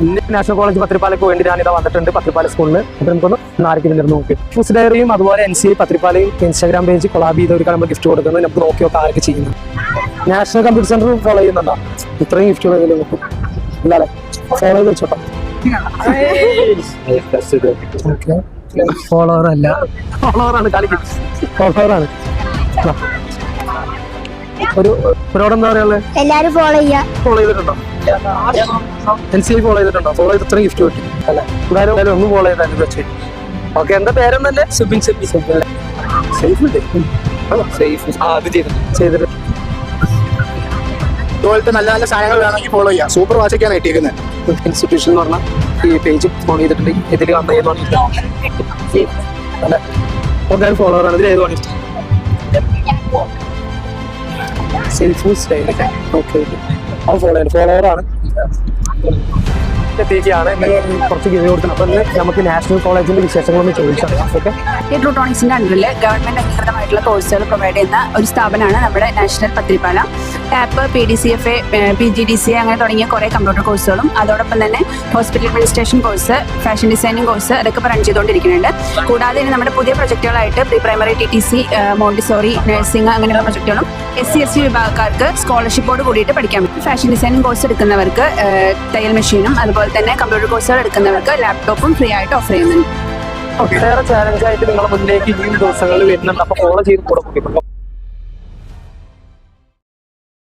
Indian national college പത്രിപ്പാലയ്ക്ക് വേണ്ടി ഞാനിതാ വന്നിട്ടുണ്ട്, പത്രിപ്പാല സ്കൂളിൽ. അപ്പോൾ നമുക്കൊന്ന് ആർക്കും നിർന്ന് നോക്കി ഫുസ് ഡയറിയും അതുപോലെ NCA പത്രിപ്പാലയും ഇൻസ്റ്റാഗ്രാം പേജ് കൊളാബ് ചെയ്തവർക്കാണ് നമ്മൾ ഗിഫ്റ്റ് കൊടുക്കുന്നത്. നമുക്ക് നോക്കി നോക്കാം ആർക്ക് ചെയ്യുന്നത്. നാഷണൽ കമ്പ്യൂട്ടർ സെന്റർ ഫോളോ ചെയ്യുന്നുണ്ടോ? ഇത്രയും ഗിഫ്റ്റുകൾ നോക്കും അല്ലേ? ഫോളോ ചെയ്ത് വെച്ചോട്ടോ. ഫോളോവർ അല്ല, ഫോളോവറാണ് കളിക്കും, ഫോളോവറാണ്. ഒരുപാട് എന്താ പറയാ, എല്ലാരും ഫോളോ ചെയ്തിട്ടുണ്ടോ? NCA ഫോളോ ചെയ്തിട്ടുണ്ടോ? ഫോളോ ചെയ്ത് ഇത്രയും ഗിഫ്റ്റ് കിട്ടി അല്ലെ? എന്തായാലും ഒന്ന് ഫോളോ ചെയ്താലും വെച്ച്. ഓക്കെ, എന്താ പേരെന്നല്ലേ? സുബിൻ ചെയ്തിട്ട് ഇതുപോലത്തെ നല്ല നല്ല സാധനങ്ങൾ വേണമെങ്കിൽ ഫോളോ ചെയ്യാം. സൂപ്പർ വാച്ചൊക്കെയാണ് കിട്ടിയിരിക്കുന്നത്. ഇൻസ്റ്റിറ്റ്യൂഷൻ എന്ന് പറഞ്ഞാൽ ഈ പേജ് ഫോളോ ചെയ്തിട്ടുണ്ടെങ്കിൽ ഇതിൽ വന്ന ഏതാണ് അല്ലെ? ഓക്കെ, ഫോളോവറാണ്. ഇതിൽ ഏതാണ് ഇഷ്ടം? Self style. ഓക്കെ, അത് ഫോളോവറാണ്. എത്തിയൊക്കെയാണ് കുറച്ച് ഗിവ് കൊടുക്കുന്നത്. അപ്പം നമുക്ക് നാഷണൽ കോളേജിന്റെ വിശേഷങ്ങളൊന്ന് ചോദിച്ചാൽ ഓക്കെ. ട്രൂട്രോണിക്സിന്റെ അണ്ടറിൽ ഗവൺമെന്റ് അംഗീകൃതമായിട്ടുള്ള കോഴ്സുകൾ പ്രൊവൈഡ് ചെയ്യുന്ന ഒരു സ്ഥാപനമാണ് നമ്മുടെ നാഷണൽ പത്രിപ്പാല. ടാപ്പ്, PDCFA, PGDCA അങ്ങനെ തുടങ്ങിയ കുറേ കമ്പ്യൂട്ടർ കോഴ്സുകളും അതോടൊപ്പം തന്നെ hospital administration course, fashion designing course അതൊക്കെ റൺ ചെയ്തുകൊണ്ടിരിക്കുന്നുണ്ട്. കൂടാതെ ഇനി നമ്മുടെ പുതിയ പ്രൊജക്റ്റുകളായിട്ട് pre primary TTC, Montessori, nursing അങ്ങനെയുള്ള പ്രൊജക്റ്റുകളും SC/ST വിഭാഗക്കാർക്ക് സ്കോളർഷിപ്പോട് കൂടിയിട്ട് പഠിക്കാൻ പറ്റും. ഫാഷൻ ഡിസൈനിങ് കോഴ്സ് എടുക്കുന്നവർക്ക് തയ്യൽ മെഷീനും അതുപോലെ തന്നെ കമ്പ്യൂട്ടർ കോഴ്സുകൾ എടുക്കുന്നവർക്ക് ലാപ്ടോപ്പും ഫ്രീ ആയിട്ട് ഓഫർ ചെയ്യുന്നുണ്ട്. ഒട്ടേറെ ചാലഞ്ചായിട്ട് നിങ്ങളെ മുന്നിലേക്ക് ഈ ദിവസങ്ങളിൽ വരുന്നുണ്ട്. അപ്പോൾ ഫോളോ ചെയ്ത് കൂടെ